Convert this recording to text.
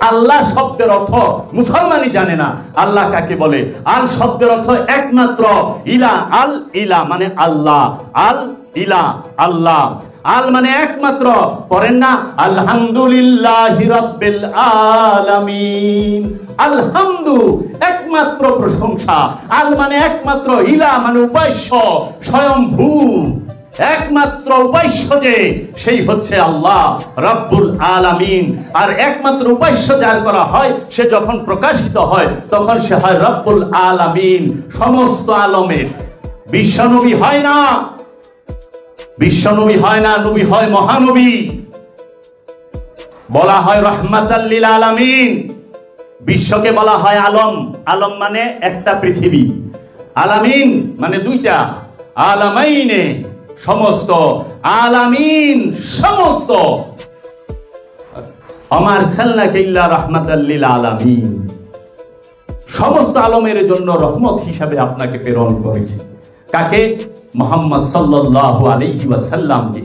আল্লাহ শব্দের অর্থ মুসলমানই জানে না আল্লাহ কাকে বলে। আল শব্দের অর্থ একমাত্র, ইলা, আল ইলা মানে আল্লাহ, আল ইলা আল্লাহ, আল মানে একমাত্র। পড়েন না আলহামদুলিল্লাহি রাব্বিল আলামিন, আলহামদু একমাত্র প্রশংসা, আল মানে একমাত্র, ইলা মানে উপাস্য, স্বয়ংভূ একমাত্র উপাস্য যে সেই হচ্ছে আল্লাহ রাব্বুল আলামিন। আর একমাত্র উপাস্য যার করা হয় সে যখন প্রকাশিত হয় তখন সে হয় রাব্বুল আলামিন, সমস্ত আলমের। বিশ্বনবী হয় না, বিশ্বনবী হয় না, নবী হয় মহানবী, বলা হয় রাহমাতাল লিল আলামিন। বিশ্বকে বলা হয় আলম, আলম মানে একটা পৃথিবী, আলামিন মানে দুইটা, আলামাইনে সমস্ত, আলামিন সমস্ত। আমার সাল্লাকে ইল্লা রাহমাতাল লিল আলামিন, সমস্ত আলমের জন্য রহমত হিসাবে আপনাকে প্রেরণ করেছে। কাকে? মুহাম্মদ সাল্লাল্লাহু আলাইহি ওয়াসাল্লামকে।